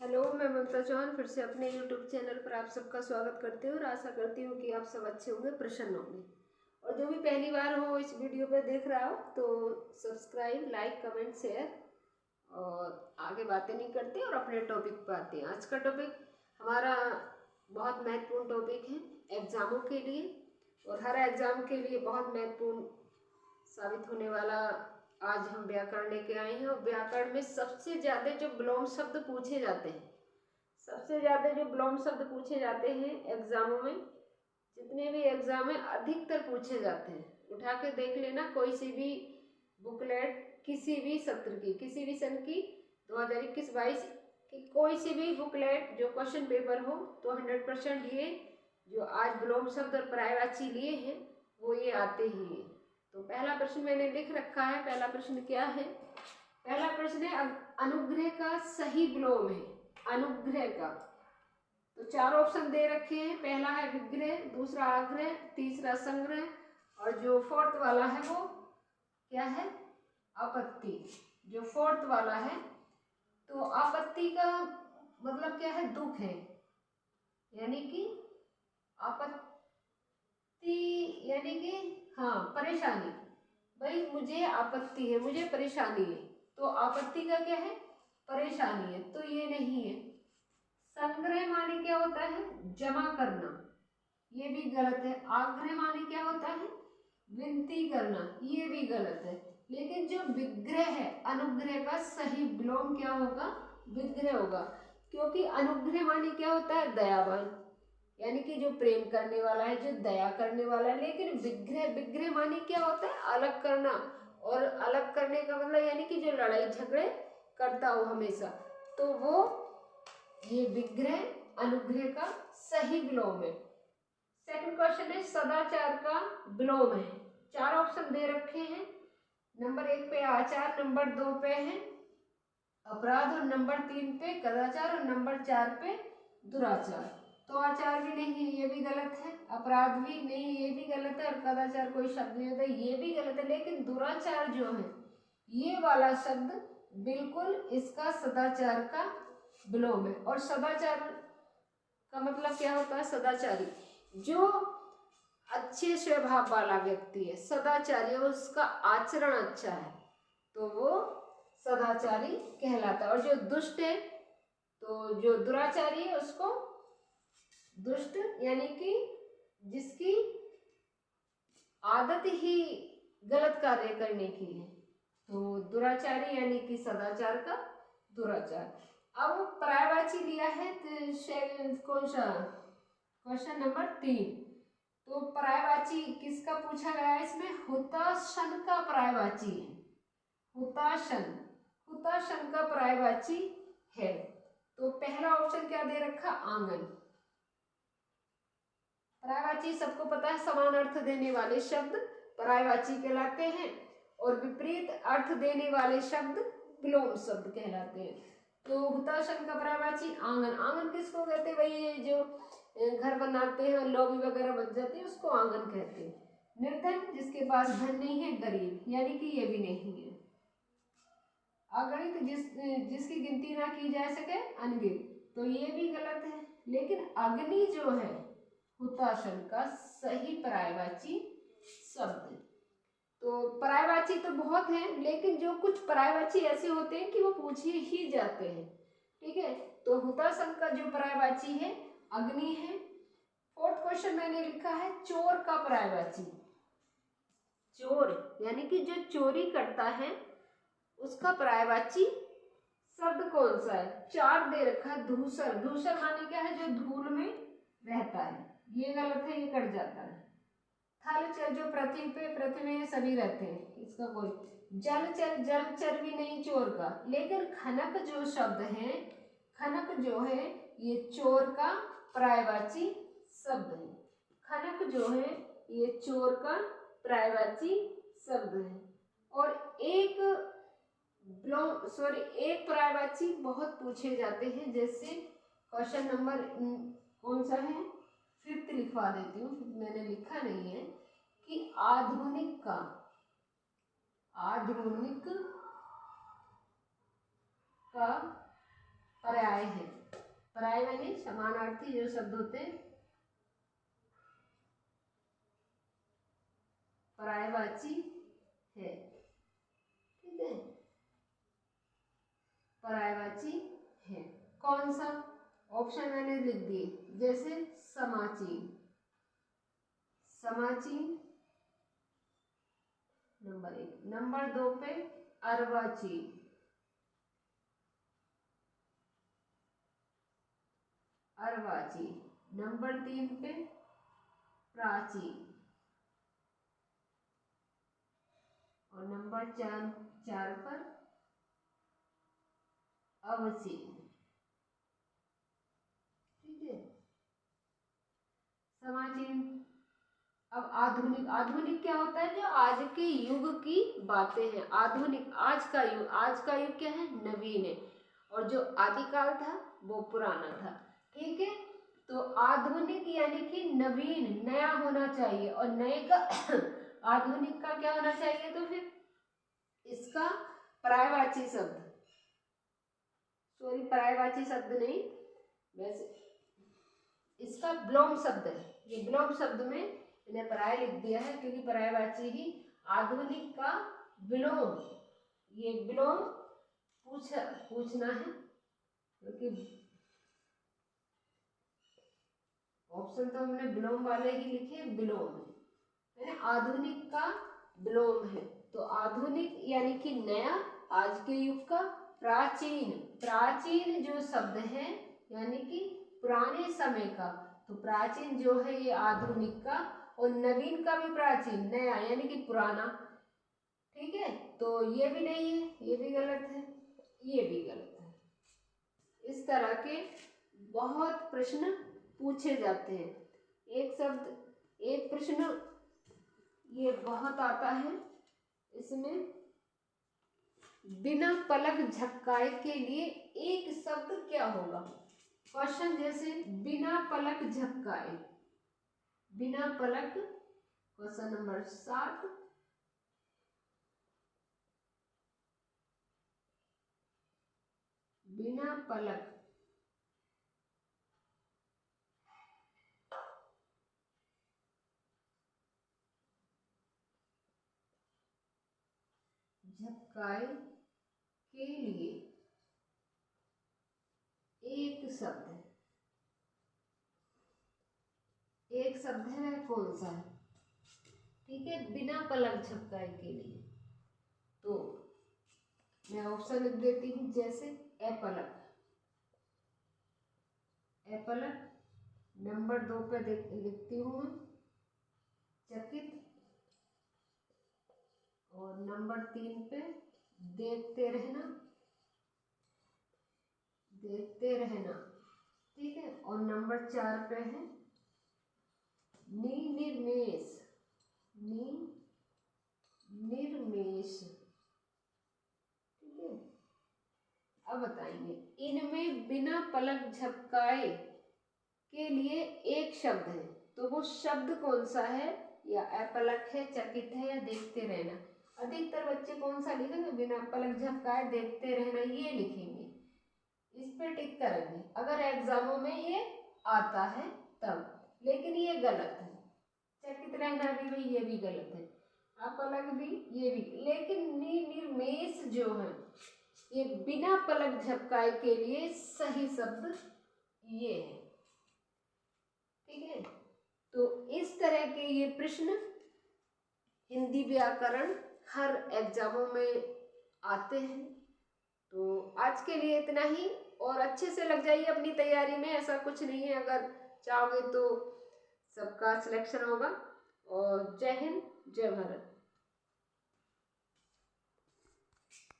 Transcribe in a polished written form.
Hello, मैं ममता चौहान फिर से अपने यूट्यूब चैनल पर आप सबका स्वागत करती हूँ और आशा करती हूँ कि आप सब अच्छे होंगे, प्रसन्न होंगे। और जो भी पहली बार हो इस वीडियो पर देख रहा हो तो सब्सक्राइब, लाइक, कमेंट, शेयर। और आगे बातें नहीं करते और अपने टॉपिक पर आते हैं। आज का टॉपिक हमारा बहुत महत्वपूर्ण टॉपिक है एग्ज़ामों के लिए, और हर एग्ज़ाम के लिए बहुत महत्वपूर्ण साबित होने वाला आज हम व्याकरण लेके आए हैं। और व्याकरण में सबसे ज़्यादा जो विलोम शब्द पूछे जाते हैं, सबसे ज़्यादा जो विलोम शब्द पूछे जाते हैं एग्जामों में, जितने भी एग्जाम में अधिकतर पूछे जाते हैं, उठा के देख लेना। कोई सी भी बुकलेट किसी भी सत्र की, किसी भी सन की 2021-22 की कोई सी भी बुकलेट जो क्वेश्चन पेपर हो तो 100% ये जो आज विलोम शब्द और पर्यायवाची लिए हैं वो ये आते ही हैं। तो पहला प्रश्न मैंने लिख रखा है। पहला प्रश्न क्या है? पहला प्रश्न है अनुग्रह का सही विलोम है। अनुग्रह का तो चार ऑप्शन दे रखे हैं। पहला है विग्रह, दूसरा आग्रह, तीसरा संग्रह, और जो फोर्थ वाला है वो क्या है? आपत्ति। जो फोर्थ वाला है तो आपत्ति का मतलब क्या है? दुख है, यानी कि आपत्ति यानी कि हाँ परेशानी। भाई मुझे आपत्ति है, मुझे परेशानी है, तो आपत्ति का क्या है? परेशानी है, तो ये नहीं है। संग्रह माने क्या होता है? जमा करना, ये भी गलत है। आग्रह माने क्या होता है? विनती करना, ये भी गलत है। लेकिन जो विग्रह है, अनुग्रह का सही विलोम क्या होगा? विग्रह होगा, क्योंकि अनुग्रह माने क्या होता है? दयावान, यानी कि जो प्रेम करने वाला है, जो दया करने वाला है। लेकिन विग्रह, विग्रह माने क्या होता है? अलग करना, और अलग करने का मतलब यानी कि जो लड़ाई झगड़े करता हो हमेशा, तो वो ये विग्रह अनुग्रह का सही विलोम है। सेकंड क्वेश्चन है सदाचार का विलोम है। चार ऑप्शन दे रखे हैं। नंबर 1 पे आचार, नंबर 2 पे है अपराध, और नंबर 3 पे कदाचार, और नंबर 4 पे दुराचार। तो आचार भी नहीं, ये भी गलत है। अपराध भी नहीं, ये भी गलत है। और कदाचार कोई शब्द नहीं होता, ये भी गलत है। लेकिन दुराचार जो है, ये वाला शब्द बिल्कुल इसका सदाचार का विलोम है। और सदाचार का मतलब क्या होता है? सदाचारी, जो अच्छे स्वभाव वाला व्यक्ति है, सदाचारी, उसका आचरण अच्छा है, तो वो सदाचारी कहलाता है। और जो दुष्ट है, तो जो दुराचारी है उसको दुष्ट, यानी कि जिसकी आदत ही गलत कार्य करने की है, तो दुराचारी यानी कि सदाचार का दुराचार। अब पर्यायवाची लिया है तो कौन सा? Question number 3। तो पर्यायवाची किसका पूछा गया है इसमें? हुताशन का पर्यायवाची है। हुताशन, हुताशन का पर्यायवाची है। तो पहला ऑप्शन क्या दे रखा? आंगन। पर्यायवाची सबको पता है, समान अर्थ देने वाले शब्द पर्यायवाची कहलाते हैं, और विपरीत अर्थ देने वाले शब्द विलोम शब्द कहलाते हैं। तो हुताशन का पर्यायवाची आंगन। आंगन किसको कहते हैं? भाई ये जो घर बनाते हैं, लॉबी वगैरह बन जाती है, उसको आंगन कहते हैं। निर्धन, जिसके पास धन नहीं है, गरीब, यानी कि ये भी नहीं है। अगणित, जिसकी गिनती ना की जा सके, अनगिनत, तो ये भी गलत है। लेकिन अग्नि जो है हुताशन का सही पर्यायवाची शब्द है। तो पर्यायवाची तो बहुत है, लेकिन जो कुछ पर्यायवाची ऐसे होते हैं कि वो पूछे ही जाते हैं। ठीक है, तो हुताशन का जो पर्यायवाची है अग्नि है। फोर्थ क्वेश्चन मैंने लिखा है चोर का पर्यायवाची। चोर यानी कि जो चोरी करता है उसका पर्यायवाची शब्द कौन सा है? चार दे रखा है। धूसर, धूसर माने क्या है? जो धूल में रहता है, ये गलत है, ये कट जाता है। थलचर, जो पृथ्वी पे, पृथ्वी में सभी रहते हैं, इसका कोई। जलचर, जलचर भी नहीं चोर का। लेकिन खनक जो शब्द है, खनक जो है ये चोर का पर्यायवाची शब्द है। खनक जो है ये चोर का पर्यायवाची शब्द है। और एक एक पर्यायवाची बहुत पूछे जाते हैं, जैसे क्वेश्चन नंबर कौन सा है? 5th लिखवा देती हूँ, मैंने लिखा नहीं है, कि आधुनिक का, आधुनिक का पर्याय है। पर्याय यानी समानार्थी जो शब्द होते हैं, पर्यायवाची है। ठीक है, पर्यायवाची है। कौन सा? ऑप्शन मैंने लिख दिए, जैसे समाचीन, समाचीन नंबर 1। नंबर 2 पे अर्वाचीन, अर्वाचीन। नंबर 3 पे प्राचीन, और नंबर 4 पर अवचीन। ठीक है, समाचीन। अब आधुनिक, आधुनिक क्या होता है? जो आज के युग की बातें हैं। आधुनिक आज का युग, आज का युग क्या है? नवीन है। और जो आदिकाल था वो पुराना था। ठीक है, तो आधुनिक यानी कि नवीन, नया होना चाहिए। और नए का आधुनिक का क्या होना चाहिए? तो फिर इसका पर्यायवाची शब्द, सॉरी पर्यायवाची शब्द नहीं, वैसे इसका विलोम शब्द है। ये विलोम शब्द में मैंने पर्याय लिख दिया है, क्योंकि पर्यायवाची ही आधुनिक का विलोम। ये विलोम पूछना है, क्योंकि ऑप्शन तो हमने विलोम वाले ही लिखे, विलोम है, आधुनिक का विलोम है। तो आधुनिक यानी कि नया, आज के युग का। प्राचीन, प्राचीन जो शब्द है यानी कि पुराने समय का, तो प्राचीन जो है ये आधुनिक का। और नवीन का भी प्राचीन, नया यानी कि पुराना। ठीक है, तो ये भी नहीं है, ये भी गलत है, ये भी गलत है। इस तरह के बहुत प्रश्न पूछे जाते हैं। एक शब्द, एक प्रश्न ये बहुत आता है इसमें, बिना पलक झपकाए के लिए एक शब्द क्या होगा? क्वेश्चन जैसे बिना पलक झपकाए, बिना पलक, क्वेश्चन नंबर 7, बिना पलक झपकाए के लिए एक शब्द, एक शब्द है, वह कौन सा है? ठीक है, बिना पलक झपकाए के लिए। तो मैं ऑप्शन लिख देती हूँ, जैसे अपलक, अपलक। नंबर 2 पे लिखती हूँ चकित, और नंबर 3 पे देखते रहना, देखते रहना। ठीक है, और नंबर 4 पे है निर्मेश, निर्मेश। ठीक है, अब बताएंगे इनमें बिना पलक झपकाए के लिए एक शब्द है, तो वो शब्द कौन सा है? या अपलक है, चकित है, या देखते रहना? अधिकतर बच्चे कौन सा लिखेंगे? बिना पलक झपकाए देखते रहना, ये लिखेंगे, इस पे टिक करेंगे अगर एग्जामों में ये आता है तब। लेकिन ये गलत है, चकित रहना भी भाई ये भी गलत है, अपलक भी ये भी। लेकिन निर्मेश जो है ये बिना पलक झपकाए के लिए सही शब्द ये है। ठीक है, तो इस तरह के ये प्रश्न हिंदी व्याकरण हर एग्जामों में आते हैं। तो आज के लिए इतना ही, और अच्छे से लग जाइए अपनी तैयारी में, ऐसा कुछ नहीं है, अगर चाहोगे तो सबका सिलेक्शन होगा। और जय हिंद, जय भारत।